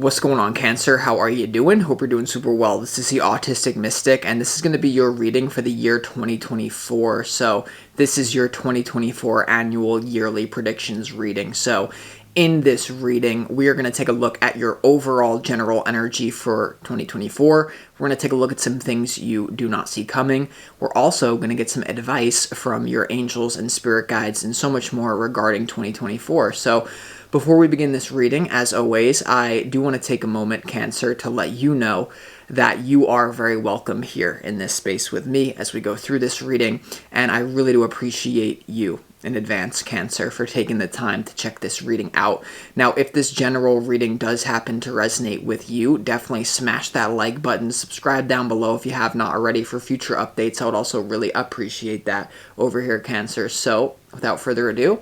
What's going on, Cancer? How are you doing? Hope you're doing super well. This is the Autistic Mystic, and this is going to be your reading for the year 2024. So this is your 2024 annual yearly predictions reading. So in this reading, we are going to take a look at your overall general energy for 2024. We're going to take a look at some things you do not see coming. We're also going to get some advice from your angels and spirit guides and so much more regarding 2024. So before we begin this reading, as always, I do want to take a moment, Cancer, to let you know that you are very welcome here in this space with me as we go through this reading, and I really do appreciate you in advance, Cancer, for taking the time to check this reading out. Now, if this general reading does happen to resonate with you, definitely smash that like button, subscribe down below if you have not already for future updates. I would also really appreciate that over here, Cancer. So, without further ado,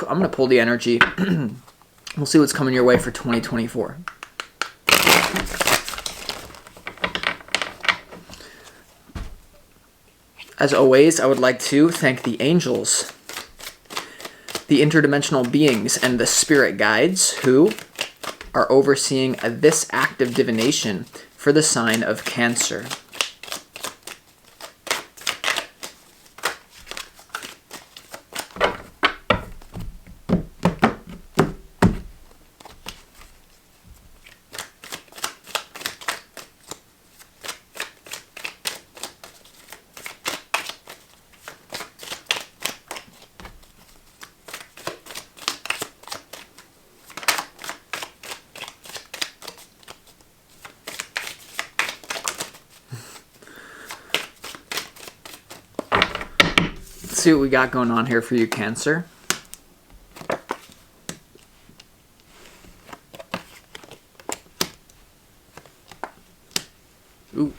I'm going to pull the energy. We'll see what's coming your way for 2024. As always, I would like to thank the angels, the interdimensional beings, and the spirit guides who are overseeing this act of divination for the sign of Cancer. See what we got going on here for you, Cancer. Ooh.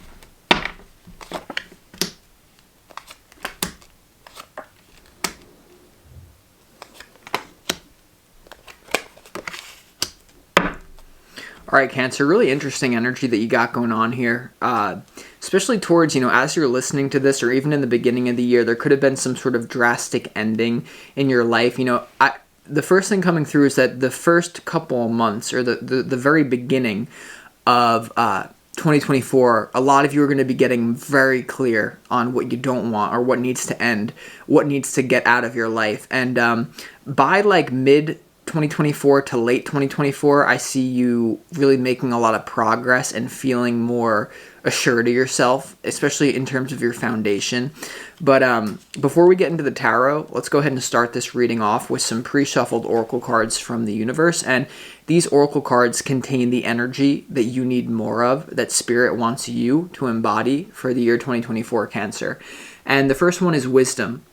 All right, Cancer, really interesting energy that you got going on here. Especially towards, as you're listening to this, or even in the beginning of the year, there could have been some sort of drastic ending in your life. The first thing coming through is that the first couple of months, or the very beginning of 2024, a lot of you are going to be getting very clear on what you don't want, or what needs to end, what needs to get out of your life. And by like mid 2024 to late 2024, I see you really making a lot of progress and feeling more assured of yourself, especially in terms of your foundation. But before we get into the tarot, let's go ahead and start this reading off with some pre-shuffled oracle cards from the universe. And these oracle cards contain the energy that you need more of, that Spirit wants you to embody for the year 2024, Cancer. And the first one is wisdom.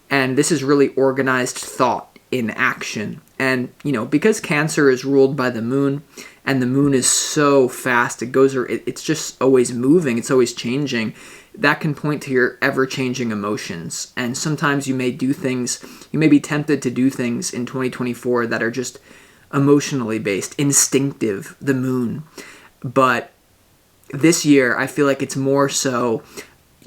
And this is really organized thought in action. And, because Cancer is ruled by the moon, and the moon is so fast, it's just always moving, it's always changing, that can point to your ever-changing emotions. And sometimes you may be tempted to do things in 2024 that are just emotionally based, instinctive, the moon. But this year, I feel like it's more so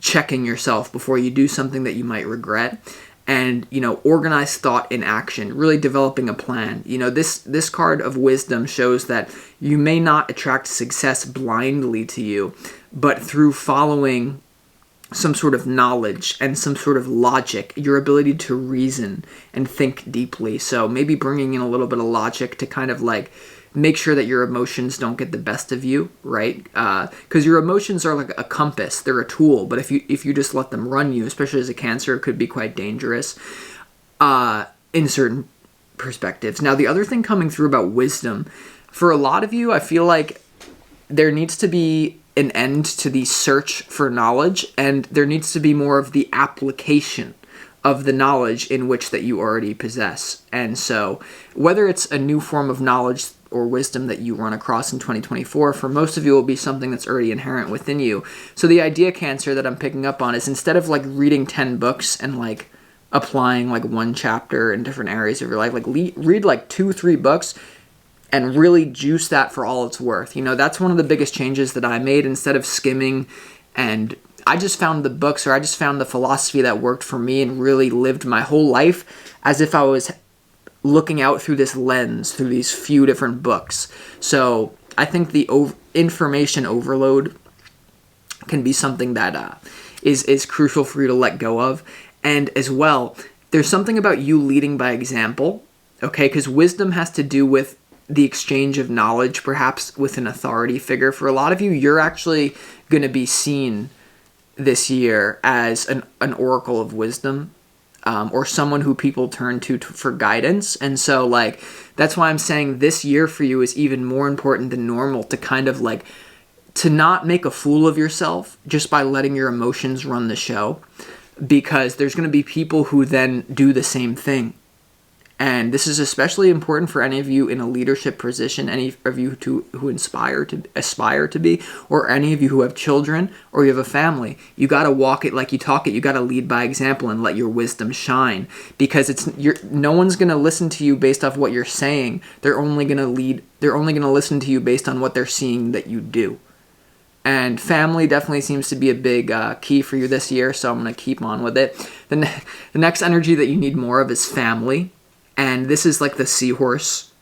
checking yourself before you do something that you might regret. And, organized thought in action, really developing a plan. This card of wisdom shows that you may not attract success blindly to you, but through following some sort of knowledge and some sort of logic, your ability to reason and think deeply. So maybe bringing in a little bit of logic to kind of like make sure that your emotions don't get the best of you, right? Because your emotions are like a compass. They're a tool, but if you just let them run you, especially as a Cancer, it could be quite dangerous in certain perspectives. Now, the other thing coming through about wisdom, for a lot of you, I feel like there needs to be an end to the search for knowledge, and there needs to be more of the application of the knowledge in which that you already possess. And so whether it's a new form of knowledge or wisdom that you run across in 2024, for most of you, will be something that's already inherent within you. So the idea, Cancer, that I'm picking up on is instead of like reading 10 books and like applying like one chapter in different areas of your life, like read like 2-3 books and really juice that for all it's worth. That's one of the biggest changes that I made. Instead of skimming, and I just found the books, or I just found the philosophy that worked for me and really lived my whole life as if I was looking out through this lens, through these few different books. So I think the information overload can be something that is crucial for you to let go of. And as well, there's something about you leading by example, okay? Because wisdom has to do with the exchange of knowledge, perhaps with an authority figure. For a lot of you, you're actually going to be seen this year as an oracle of wisdom, or someone who people turn to for guidance. And so, like, that's why I'm saying this year for you is even more important than normal to kind of, like, to not make a fool of yourself just by letting your emotions run the show, because there's going to be people who then do the same thing. And this is especially important for any of you in a leadership position, any of you who aspire to be, or any of you who have children or you have a family. You got to walk it like you talk it. You got to lead by example and let your wisdom shine, because no one's going to listen to you based off what you're saying. They're only going to listen to you based on what they're seeing that you do. And family definitely seems to be a big key for you this year, so I'm going to keep on with it. The next energy that you need more of is family. And this is like the seahorse.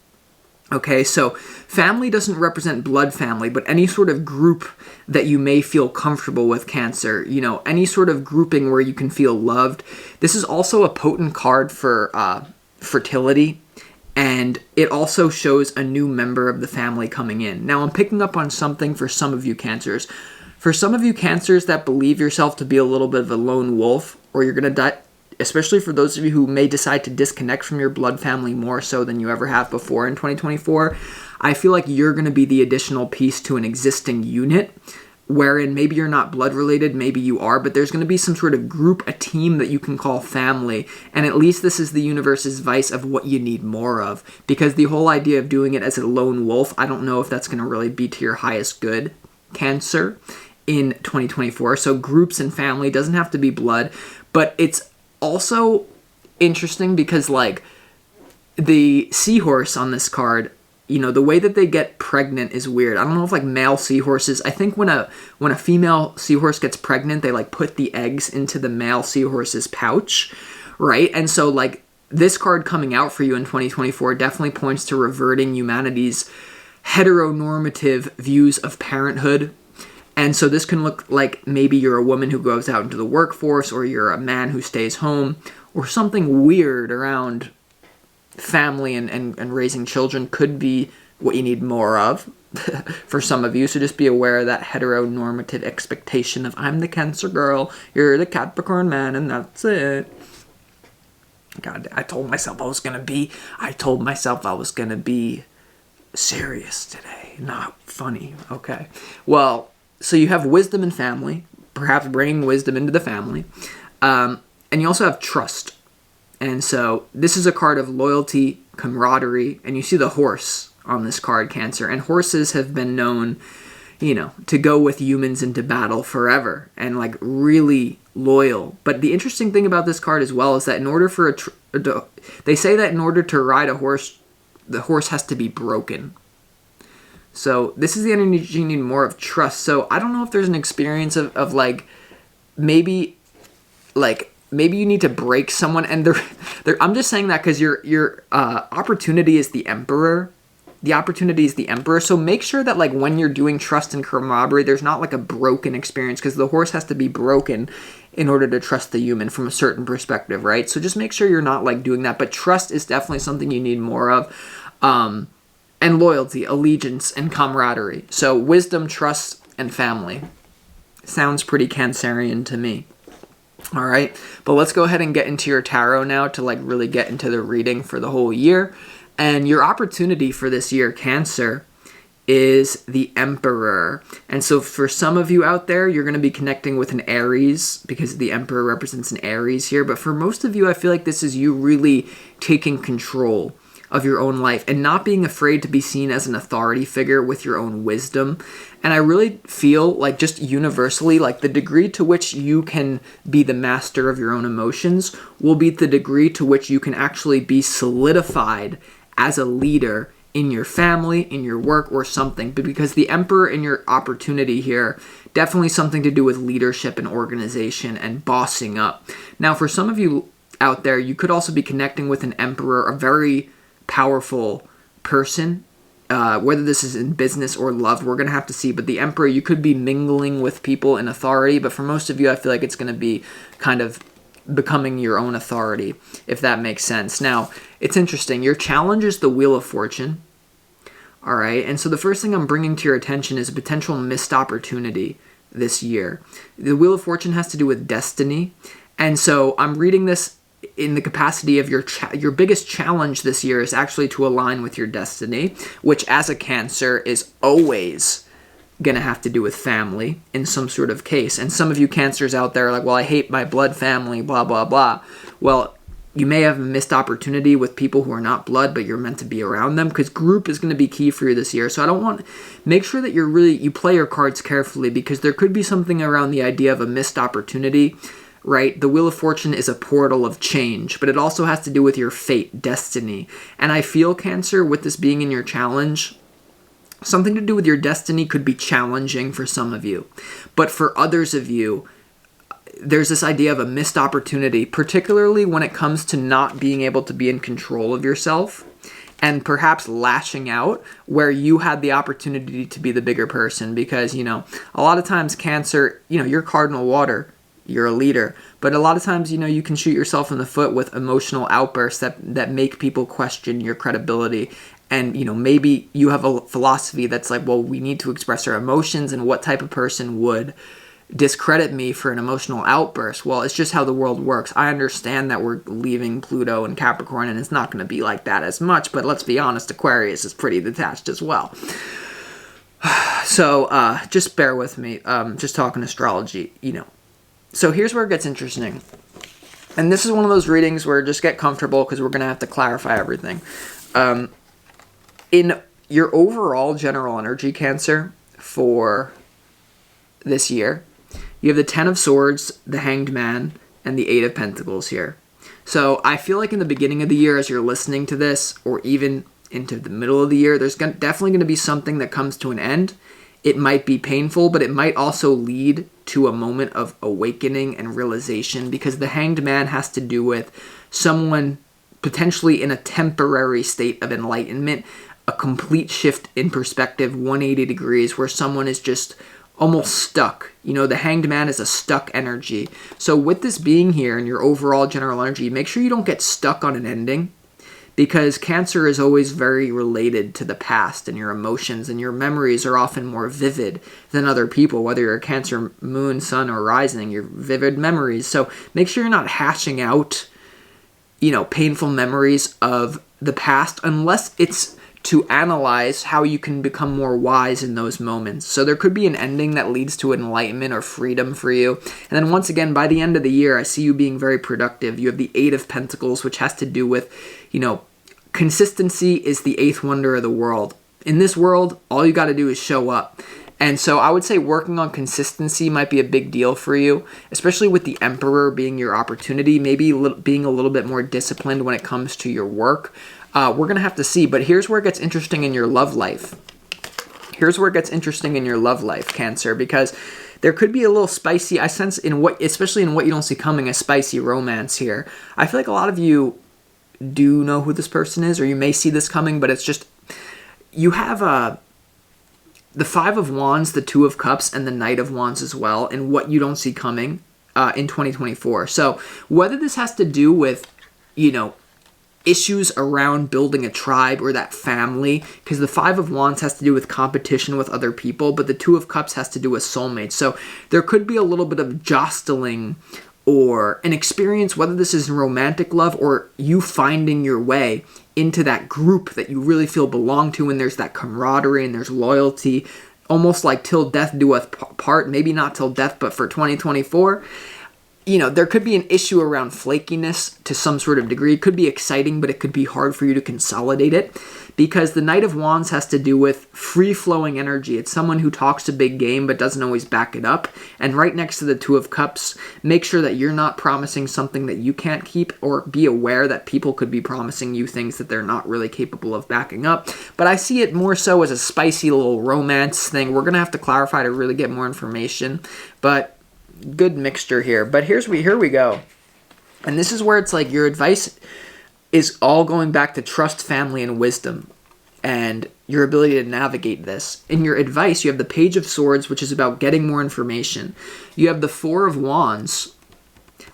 Okay, so family doesn't represent blood family, but any sort of group that you may feel comfortable with, Cancer. You know, any sort of grouping where you can feel loved. This is also a potent card for fertility. And it also shows a new member of the family coming in. Now, I'm picking up on something for some of you Cancers. For some of you Cancers that believe yourself to be a little bit of a lone wolf, or you're going to die, especially for those of you who may decide to disconnect from your blood family more so than you ever have before in 2024, I feel like you're going to be the additional piece to an existing unit, wherein maybe you're not blood related, maybe you are, but there's going to be some sort of group, a team that you can call family, and at least this is the universe's vice of what you need more of, because the whole idea of doing it as a lone wolf, I don't know if that's going to really be to your highest good, Cancer, in 2024. So groups and family doesn't have to be blood, but it's also interesting because, like, the seahorse on this card, you know, the way that they get pregnant is weird. I don't know if, like, male seahorses, I think when a female seahorse gets pregnant, they, like, put the eggs into the male seahorse's pouch, right? And so, like, this card coming out for you in 2024 definitely points to reverting humanity's heteronormative views of parenthood. And so this can look like maybe you're a woman who goes out into the workforce, or you're a man who stays home, or something weird around family and raising children could be what you need more of for some of you. So just be aware of that heteronormative expectation of, I'm the Cancer girl, you're the Capricorn man, and that's it. God, I told myself I was going to be serious today, not funny. Okay. Well, so you have wisdom and family, perhaps bringing wisdom into the family. And you also have trust. And so this is a card of loyalty, camaraderie, and you see the horse on this card, Cancer. And horses have been known, you know, to go with humans into battle forever and, like, really loyal. But the interesting thing about this card as well is that in order for they say that in order to ride a horse, the horse has to be broken. So this is the energy you need more of, trust. So I don't know if there's an experience of like, maybe you need to break someone, and I'm just saying that because your opportunity is the Emperor. The opportunity is the Emperor. So make sure that, like, when you're doing trust and camaraderie, there's not like a broken experience, because the horse has to be broken in order to trust the human from a certain perspective, right? So just make sure you're not, like, doing that. But trust is definitely something you need more of. And loyalty, allegiance, and camaraderie. So wisdom, trust, and family. Sounds pretty Cancerian to me. All right, but let's go ahead and get into your tarot now to, like, really get into the reading for the whole year. And your opportunity for this year, Cancer, is the Emperor. And so for some of you out there, you're going to be connecting with an Aries, because the Emperor represents an Aries here. But for most of you, I feel like this is you really taking control of your own life and not being afraid to be seen as an authority figure with your own wisdom. And I really feel like, just universally, like, the degree to which you can be the master of your own emotions will be the degree to which you can actually be solidified as a leader in your family, in your work, or something. But because the Emperor in your opportunity here, definitely something to do with leadership and organization and bossing up. Now, for some of you out there, you could also be connecting with an Emperor, a very powerful person Whether this is in business or love, we're going to have to see. But the Emperor, you could be mingling with people in authority, but for most of you, I feel like it's going to be kind of becoming your own authority, if that makes sense. Now, it's interesting. Your challenge is the Wheel of Fortune. All right. And so the first thing I'm bringing to your attention is a potential missed opportunity this year. The Wheel of Fortune has to do with destiny. And so I'm reading this in the capacity of your biggest challenge this year is actually to align with your destiny, which as a Cancer is always going to have to do with family in some sort of case. And some of you Cancers out there are like, well, I hate my blood family, blah, blah, blah. Well, you may have a missed opportunity with people who are not blood, but you're meant to be around them, because group is going to be key for you this year. So make sure that you play your cards carefully, because there could be something around the idea of a missed opportunity, right? The Wheel of Fortune is a portal of change, but it also has to do with your fate, destiny. And I feel, Cancer, with this being in your challenge, something to do with your destiny could be challenging for some of you. But for others of you, there's this idea of a missed opportunity, particularly when it comes to not being able to be in control of yourself and perhaps lashing out where you had the opportunity to be the bigger person. Because, a lot of times Cancer, you're cardinal water, you're a leader, but a lot of times, you can shoot yourself in the foot with emotional outbursts that make people question your credibility. And, maybe you have a philosophy that's like, well, we need to express our emotions, and what type of person would discredit me for an emotional outburst? Well, it's just how the world works. I understand that we're leaving Pluto and Capricorn, and it's not going to be like that as much, but let's be honest, Aquarius is pretty detached as well. So, just bear with me. Just talking astrology, So here's where it gets interesting. And this is one of those readings where just get comfortable, because we're going to have to clarify everything. In your overall general energy, Cancer, for this year, you have the Ten of Swords, the Hanged Man, and the Eight of Pentacles here. So I feel like in the beginning of the year, as you're listening to this, or even into the middle of the year, there's definitely going to be something that comes to an end. It might be painful, but it might also lead to a moment of awakening and realization, because the Hanged Man has to do with someone potentially in a temporary state of enlightenment, a complete shift in perspective, 180 degrees, where someone is just almost stuck. The Hanged Man is a stuck energy. So with this being here in your overall general energy, make sure you don't get stuck on an ending, because Cancer is always very related to the past and your emotions, and your memories are often more vivid than other people, whether you're a Cancer moon, sun, or rising, your vivid memories. So make sure you're not hashing out, painful memories of the past, unless it's to analyze how you can become more wise in those moments. So there could be an ending that leads to enlightenment or freedom for you. And then once again, by the end of the year, I see you being very productive. You have the Eight of Pentacles, which has to do with, consistency is the eighth wonder of the world. In this world, all you got to do is show up. And so I would say working on consistency might be a big deal for you, especially with the Emperor being your opportunity, maybe being a little bit more disciplined when it comes to your work. We're going to have to see, but here's where it gets interesting in your love life. Cancer, because there could be a little spicy, I sense especially in what you don't see coming, a spicy romance here. I feel like a lot of you do know who this person is, or you may see this coming, but it's just, you have the Five of Wands, the Two of Cups, and the Knight of Wands as well, and what you don't see coming in 2024. So whether this has to do with, issues around building a tribe or that family, because the Five of Wands has to do with competition with other people, but the Two of Cups has to do with soulmates. So there could be a little bit of jostling or an experience, whether this is in romantic love or you finding your way into that group that you really feel belong to, and there's that camaraderie and there's loyalty, almost like till death do us part, maybe not till death, but for 2024. There could be an issue around flakiness to some sort of degree. It could be exciting, but it could be hard for you to consolidate it, because the Knight of Wands has to do with free-flowing energy. It's someone who talks a big game but doesn't always back it up. And right next to the Two of Cups, make sure that you're not promising something that you can't keep, or be aware that people could be promising you things that they're not really capable of backing up. But I see it more so as a spicy little romance thing. We're going to have to clarify to really get more information, but good mixture here. But here we go. And this is where it's like your advice is all going back to trust, family, and wisdom. and your ability to navigate this. In your advice, you have the Page of Swords, which is about getting more information. You have the Four of Wands,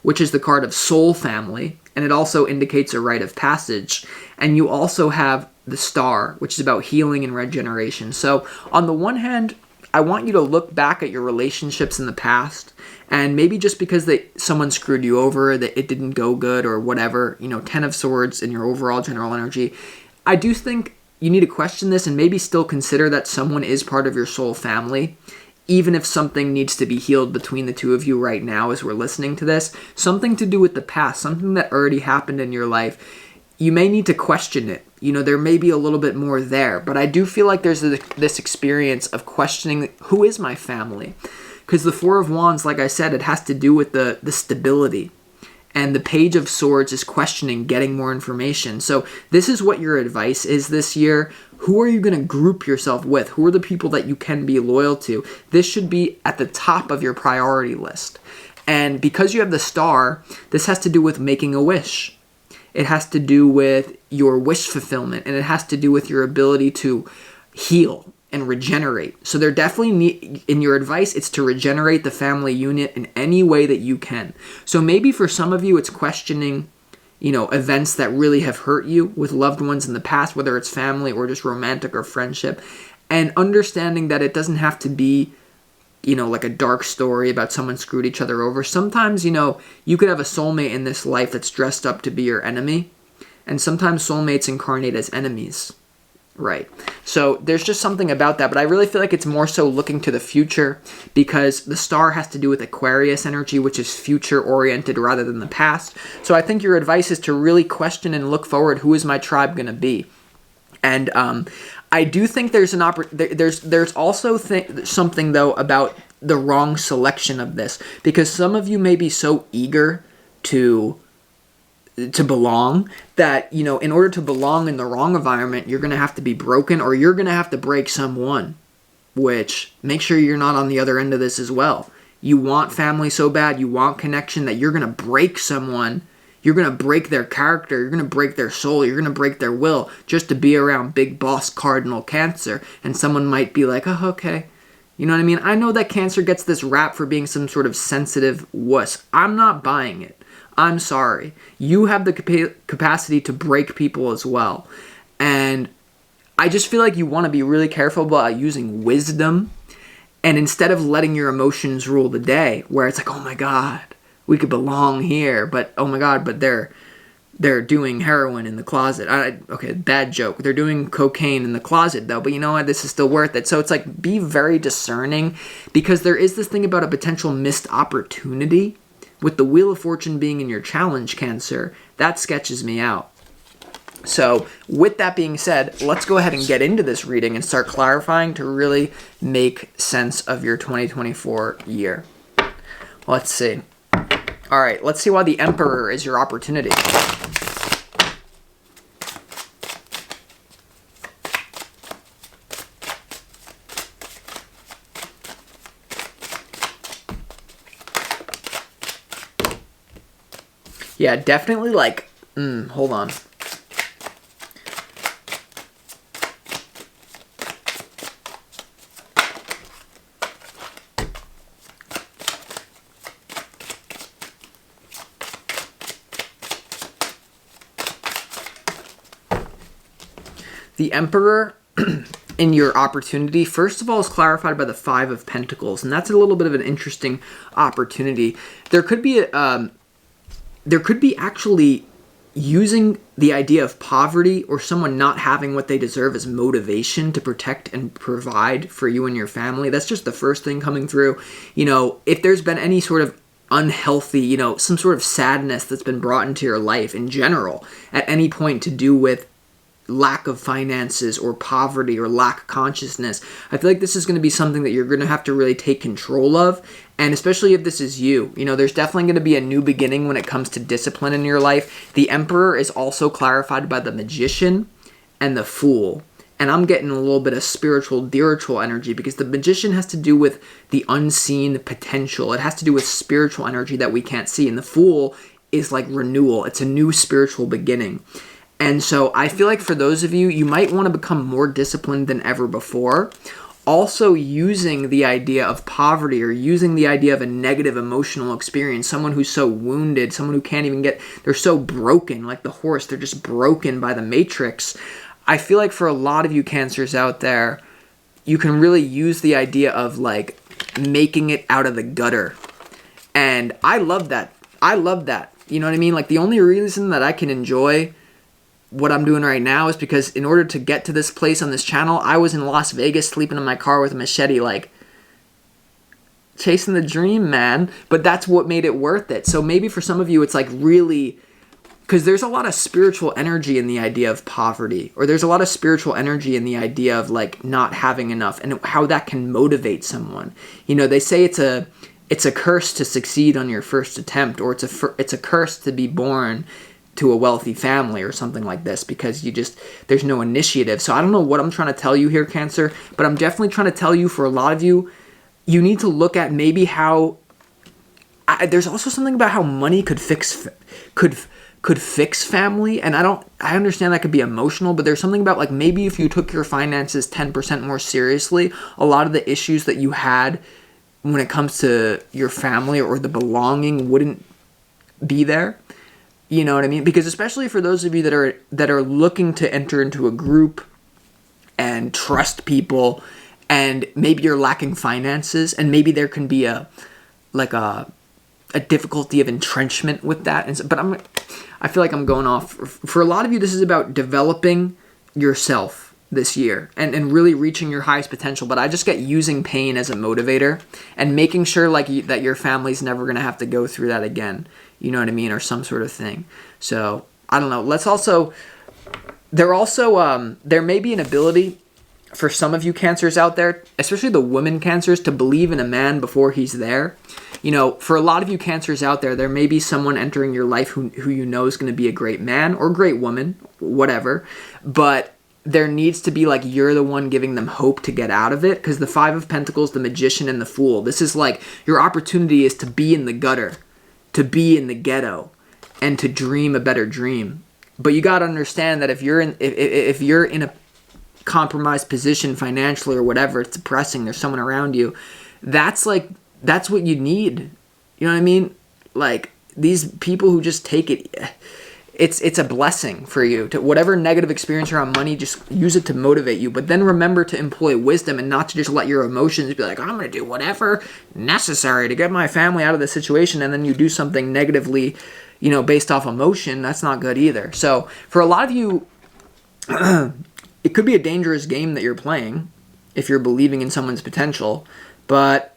which is the card of soul family, and it also indicates a rite of passage. And you also have the Star, which is about healing and regeneration. So on the one hand, I want you to look back at your relationships in the past, and maybe just because someone screwed you over, that it didn't go good or whatever, 10 of Swords in your overall general energy, I do think you need to question this and maybe still consider that someone is part of your soul family, even if something needs to be healed between the two of you right now as we're listening to this. Something to do with the past, something that already happened in your life. You may need to question it. There may be a little bit more there, but I do feel like there's this experience of questioning, who is my family? Because the Four of Wands, like I said, it has to do with the stability. And the Page of Swords is questioning, getting more information. So this is what your advice is this year. Who are you going to group yourself with? Who are the people that you can be loyal to? This should be at the top of your priority list. And because you have the Star, this has to do with making a wish. It has to do with your wish fulfillment, and it has to do with your ability to heal and regenerate. So there definitely in your advice, it's to regenerate the family unit in any way that you can. So maybe for some of you, it's questioning, events that really have hurt you with loved ones in the past, whether it's family or just romantic or friendship, and understanding that it doesn't have to be, like a dark story about someone screwed each other over. Sometimes, you could have a soulmate in this life that's dressed up to be your enemy, and sometimes soulmates incarnate as enemies. Right. So there's just something about that, but I really feel like it's more so looking to the future, because the Star has to do with Aquarius energy, which is future oriented rather than the past. So I think your advice is to really question and look forward. Who is my tribe going to be? And I do think there's there's also something though about the wrong selection of this, because some of you may be so eager to belong that, in order to belong in the wrong environment, you're going to have to be broken, or you're going to have to break someone, which make sure you're not on the other end of this as well. You want family so bad, you want connection, that you're going to break someone. You're going to break their character, you're going to break their soul, you're going to break their will just to be around Big Boss Cardinal Cancer. And someone might be like, oh, okay. You know what I mean? I know that Cancer gets this rap for being some sort of sensitive wuss. I'm not buying it. I'm sorry. You have the capacity to break people as well. And I just feel like you want to be really careful about using wisdom, and instead of letting your emotions rule the day, where it's like, oh my God, we could belong here, but oh my God, but they're doing heroin in the closet. Okay, bad joke. They're doing cocaine in the closet though, but you know what? This is still worth it. So it's like, be very discerning, because there is this thing about a potential missed opportunity. With the Wheel of Fortune being in your challenge, Cancer, that sketches me out. So with that being said, let's go ahead and get into this reading and start clarifying to really make sense of your 2024 year. Let's see. All right, let's see why the Emperor is your opportunity. Yeah, definitely hold on. The Emperor in your opportunity, first of all, is clarified by the Five of Pentacles, and that's a little bit of an interesting opportunity. There could be actually using the idea of poverty or someone not having what they deserve as motivation to protect and provide for you and your family. That's just the first thing coming through. If there's been any sort of unhealthy, some sort of sadness that's been brought into your life in general at any point to do with lack of finances or poverty or lack of consciousness, I feel like this is going to be something that you're going to have to really take control of. And especially if this is you, there's definitely going to be a new beginning when it comes to discipline in your life. The Emperor is also clarified by the Magician and the Fool. And I'm getting a little bit of spiritual energy, because the Magician has to do with the unseen potential. It has to do with spiritual energy that we can't see. And the Fool is like renewal. It's a new spiritual beginning. And so I feel like for those of you, you might want to become more disciplined than ever before. Also using the idea of poverty or using the idea of a negative emotional experience, someone who's so wounded, someone who can't even they're so broken, like the horse, they're just broken by the matrix. I feel like for a lot of you Cancers out there, you can really use the idea of like making it out of the gutter. And I love that. I love that. You know what I mean? Like the only reason that I can enjoy what I'm doing right now is because in order to get to this place on this channel, I was in Las Vegas sleeping in my car with a machete, like chasing the dream, man. But that's what made it worth it. So maybe for some of you, it's like really, because there's a lot of spiritual energy in the idea of poverty, or there's a lot of spiritual energy in the idea of like not having enough and how that can motivate someone. You know, they say it's a curse to succeed on your first attempt, or it's a curse to be born to a wealthy family or something like this, because there's no initiative. So I don't know what I'm trying to tell you here, Cancer, but I'm definitely trying to tell you, for a lot of you, you need to look at maybe how there's also something about how money could fix family. And I understand that could be emotional, but there's something about like maybe if you took your finances 10% more seriously, a lot of the issues that you had when it comes to your family or the belonging wouldn't be there. You know what I mean? Because especially for those of you that are looking to enter into a group and trust people, and maybe you're lacking finances, and maybe there can be a difficulty of entrenchment with that. But I feel like I'm going off. For a lot of you, this is about developing yourself this year and really reaching your highest potential. But I just get using pain as a motivator and making sure that your family's never going to have to go through that again. You know what I mean? Or some sort of thing. So, I don't know. There may be an ability for some of you Cancers out there, especially the women Cancers, to believe in a man before he's there. You know, for a lot of you Cancers out there, there may be someone entering your life who you know is going to be a great man or great woman, whatever. But there needs to be like you're the one giving them hope to get out of it. Because the Five of Pentacles, the Magician, and the Fool, this is like your opportunity is to be in the gutter, to be in the ghetto, and to dream a better dream. But you got to understand that if you're in a compromised position financially or whatever, it's depressing, there's someone around you, that's what you need. You know what I mean? Like these people who just take it, it's a blessing for you to whatever negative experience around money, just use it to motivate you. But then remember to employ wisdom and not to just let your emotions be like, I'm going to do whatever necessary to get my family out of this situation. And then you do something negatively, you know, based off emotion. That's not good either. So for a lot of you, it could be a dangerous game that you're playing if you're believing in someone's potential, but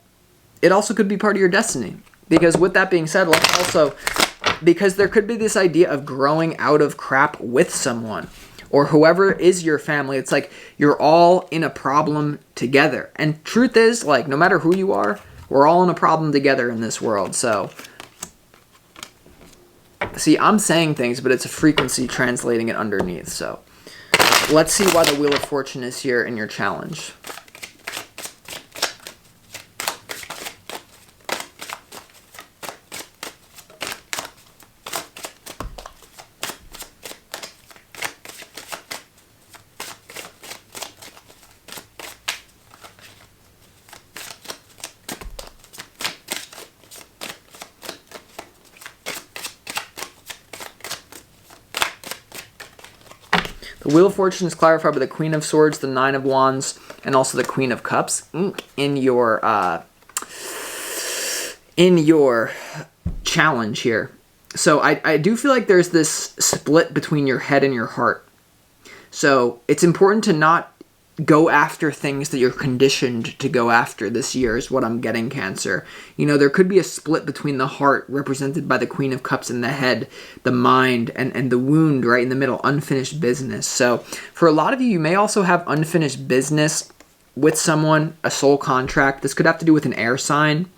it also could be part of your destiny. Because with that being said, because there could be this idea of growing out of crap with someone or whoever is your family. It's like you're all in a problem together. And truth is, like, no matter who you are, we're all in a problem together in this world. So, see, I'm saying things, but it's a frequency translating it underneath. So, let's see why the Wheel of Fortune is here in your challenge. The Wheel of Fortune is clarified by the Queen of Swords, the Nine of Wands, and also the Queen of Cups in your challenge here. So I do feel like there's this split between your head and your heart. So it's important to not go after things that you're conditioned to go after this year is what I'm getting, Cancer. You know, there could be a split between the heart, represented by the Queen of Cups, and the head, the mind, and the wound right in the middle, unfinished business. So for a lot of you, you may also have unfinished business with someone, a soul contract. This could have to do with an air sign.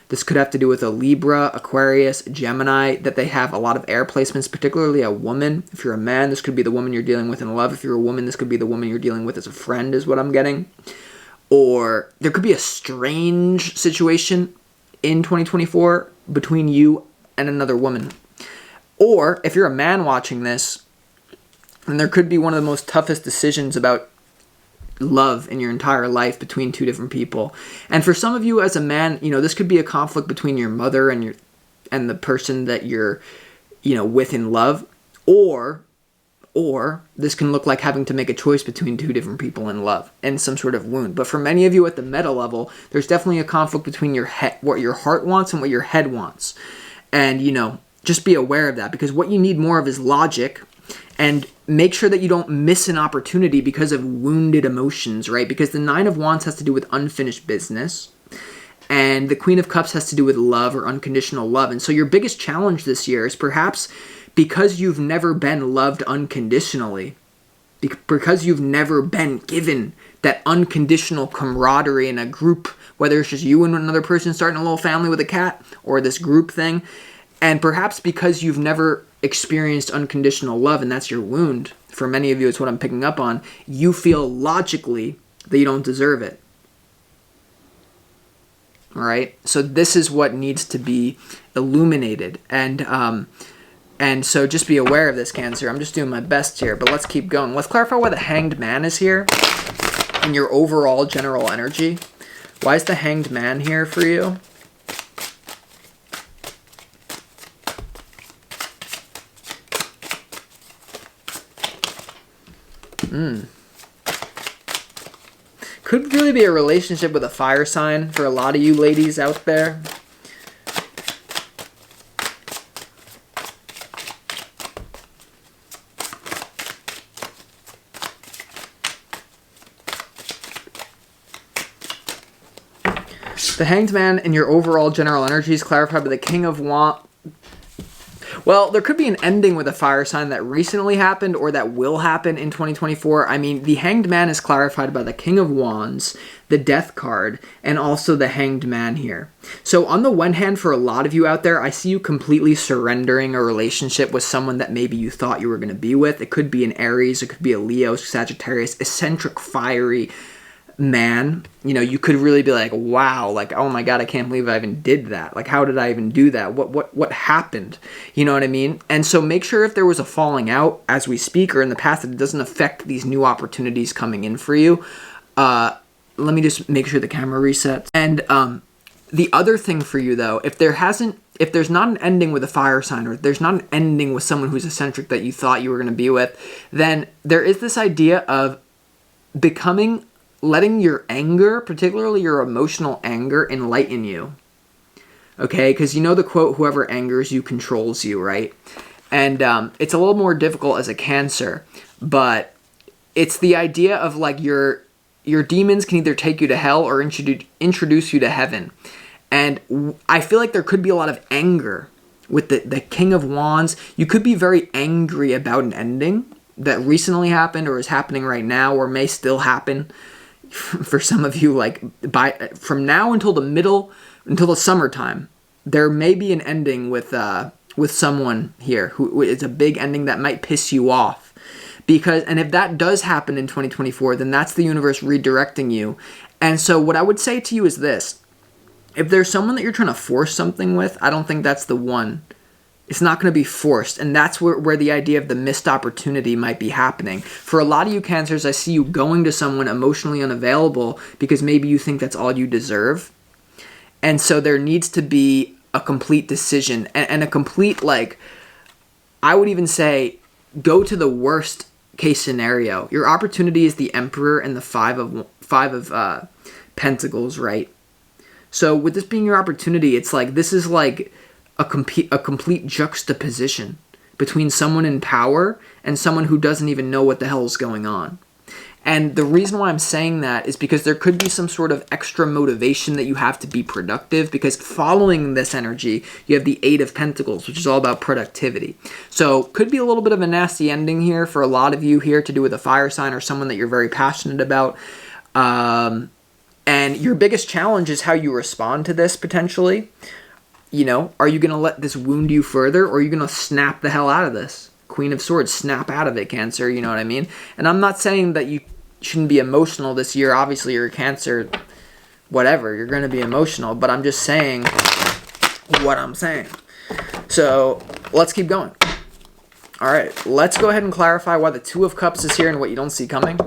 This could have to do with a Libra, Aquarius, Gemini, that they have a lot of air placements, particularly a woman. If you're a man, this could be the woman you're dealing with in love. If you're a woman, this could be the woman you're dealing with as a friend, is what I'm getting. Or there could be a strange situation in 2024 between you and another woman. Or if you're a man watching this, And there could be one of the most toughest decisions about love in your entire life between two different people. And for some of you as a man, this could be a conflict between your mother and the person that you're, with in love, or this can look like having to make a choice between two different people in love and some sort of wound. But for many of you at the meta level, there's definitely a conflict between what your heart wants and what your head wants. And, just be aware of that, because what you need more of is logic, and make sure that you don't miss an opportunity because of wounded emotions, right? Because the Nine of Wands has to do with unfinished business, and the Queen of Cups has to do with love or unconditional love. And so your biggest challenge this year is perhaps because you've never been loved unconditionally, because you've never been given that unconditional camaraderie in a group, whether it's just you and another person starting a little family with a cat, or this group thing, and perhaps because you've never experienced unconditional love, and that's your wound. For many of you, it's what I'm picking up on. You feel logically that you don't deserve it. All right? So this is what needs to be illuminated. And so just be aware of this, Cancer. I'm just doing my best here, but let's keep going. Let's clarify why the Hanged Man is here in your overall general energy. Why is the Hanged Man here for you? Could really be a relationship with a fire sign for a lot of you ladies out there. The Hanged Man in your overall general energy is clarified by the King of Wands. Well, there could be an ending with a fire sign that recently happened or that will happen in 2024. I mean, the Hanged Man is clarified by the King of Wands, the Death card, and also the Hanged Man here. So on the one hand, for a lot of you out there, I see you completely surrendering a relationship with someone that maybe you thought you were going to be with. It could be an Aries, it could be a Leo, Sagittarius, eccentric, fiery man. You could really be like, wow, like, oh my God, I can't believe I even did that. Like, how did I even do that? What happened? You know what I mean? And so make sure if there was a falling out as we speak or in the past, that it doesn't affect these new opportunities coming in for you. Let me just make sure the camera resets. And the other thing for you though, if there's not an ending with a fire sign, or there's not an ending with someone who's eccentric that you thought you were going to be with, then there is this idea of letting your anger, particularly your emotional anger, enlighten you. Okay? Because the quote, whoever angers you controls you, right? And it's a little more difficult as a Cancer, but it's the idea of like your demons can either take you to hell or introduce you to heaven. And I feel like there could be a lot of anger with the King of Wands. You could be very angry about an ending that recently happened or is happening right now or may still happen. For some of you, like from now until the summertime, there may be an ending with someone here who is a big ending that might piss you off. And if that does happen in 2024, then that's the universe redirecting you. And so what I would say to you is this: if there's someone that you're trying to force something with, I don't think that's the one. It's not going to be forced, and that's where the idea of the missed opportunity might be happening. For a lot of you Cancers, I see you going to someone emotionally unavailable because maybe you think that's all you deserve. And so there needs to be a complete decision and a complete, like, I would even say, go to the worst case scenario. Your opportunity is the Emperor and the five of Pentacles, right? So with this being your opportunity, it's like, this is like a complete juxtaposition between someone in power and someone who doesn't even know what the hell is going on. And the reason why I'm saying that is because there could be some sort of extra motivation that you have to be productive, because following this energy, you have the Eight of Pentacles, which is all about productivity. So could be a little bit of a nasty ending here for a lot of you here to do with a fire sign or someone that you're very passionate about. And your biggest challenge is how you respond to this potentially. Are you going to let this wound you further, or are you going to snap the hell out of this? Queen of Swords, snap out of it, Cancer, you know what I mean? And I'm not saying that you shouldn't be emotional this year. Obviously, you're a Cancer, whatever, you're going to be emotional, but I'm just saying what I'm saying. So let's keep going. All right, let's go ahead and clarify why the Two of Cups is here and what you don't see coming.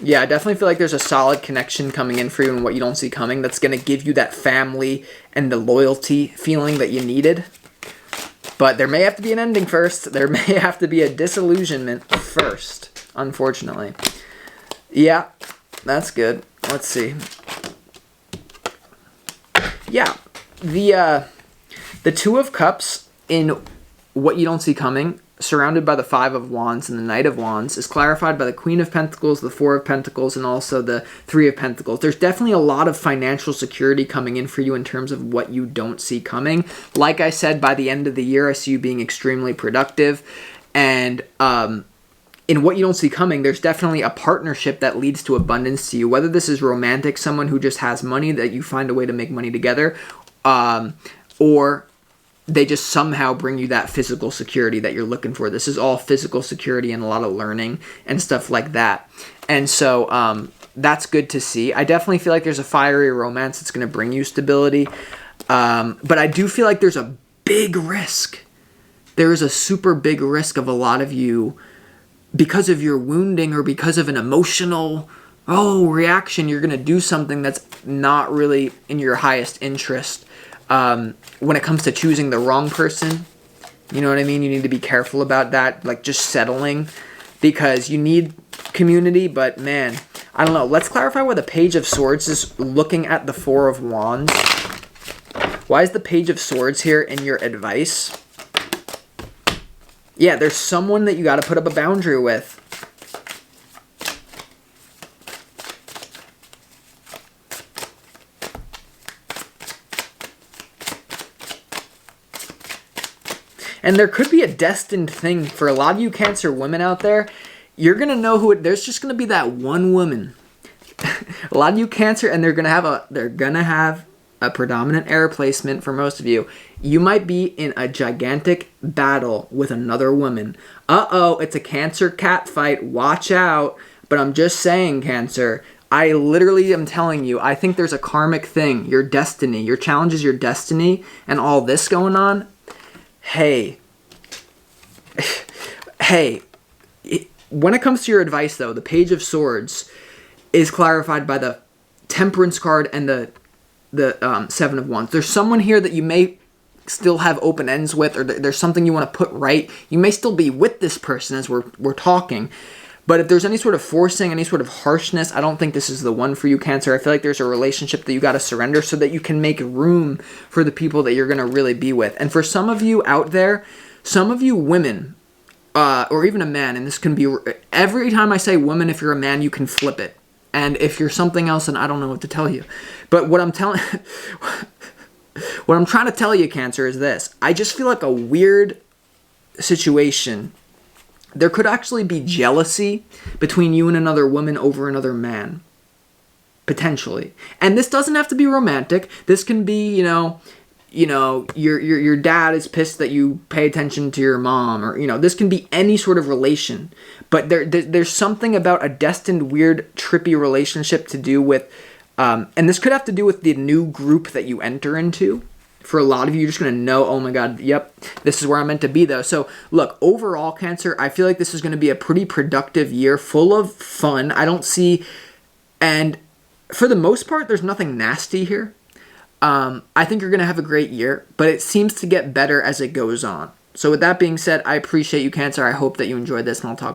Yeah, I definitely feel like there's a solid connection coming in for you and what you don't see coming that's going to give you that family and the loyalty feeling that you needed. But there may have to be an ending first. There may have to be a disillusionment first, unfortunately. Yeah, that's good. Let's see. Yeah, the Two of Cups in what you don't see coming, surrounded by the Five of Wands and the Knight of Wands, is clarified by the Queen of Pentacles, the Four of Pentacles, and also the Three of Pentacles. There's definitely a lot of financial security coming in for you in terms of what you don't see coming. Like I said, by the end of the year, I see you being extremely productive. And in what you don't see coming, there's definitely a partnership that leads to abundance to you. Whether this is romantic, someone who just has money that you find a way to make money together, or they just somehow bring you that physical security that you're looking for. This is all physical security and a lot of learning and stuff like that. And so that's good to see. I definitely feel like there's a fiery romance that's going to bring you stability. But I do feel like there's a big risk. There is a super big risk of a lot of you, because of your wounding or because of an emotional reaction, you're going to do something that's not really in your highest interest. When it comes to choosing the wrong person, you know what I mean? You need to be careful about that, like just settling, because you need community, but man, I don't know. Let's clarify why the Page of Swords is looking at the Four of Wands. Why is the Page of Swords here in your advice? Yeah, there's someone that you got to put up a boundary with. And there could be a destined thing for a lot of you Cancer women out there. You're going to know there's just going to be that one woman. A lot of you Cancer, and they're going to have a predominant air placement for most of you. You might be in a gigantic battle with another woman. It's a Cancer cat fight. Watch out. But I'm just saying, Cancer, I literally am telling you, I think there's a karmic thing. Your destiny. Your challenge is your destiny, and all this going on. Hey, when it comes to your advice, though, the Page of Swords is clarified by the Temperance card and the Seven of Wands. There's someone here that you may still have open ends with, or there's something you want to put right. You may still be with this person as we're talking. But if there's any sort of forcing, any sort of harshness, I don't think this is the one for you, Cancer. I feel like there's a relationship that you got to surrender so that you can make room for the people that you're going to really be with. And for some of you out there, some of you women, or even a man, and this can be, every time I say woman, if you're a man, you can flip it. And if you're something else, then I don't know what to tell you. But what I'm trying to tell you, Cancer, is this. I just feel like a weird situation. There could actually be jealousy between you and another woman over another man. Potentially. And this doesn't have to be romantic. This can be, your dad is pissed that you pay attention to your mom, or, this can be any sort of relation. But there's something about a destined, weird, trippy relationship to do with, and this could have to do with the new group that you enter into. For a lot of you, you're just going to know, oh my God, yep, this is where I'm meant to be, though. So, look, overall, Cancer, I feel like this is going to be a pretty productive year, full of fun. I don't see, and for the most part, there's nothing nasty here. I think you're going to have a great year, but it seems to get better as it goes on. So with that being said, I appreciate you, Cancer. I hope that you enjoyed this, and I'll talk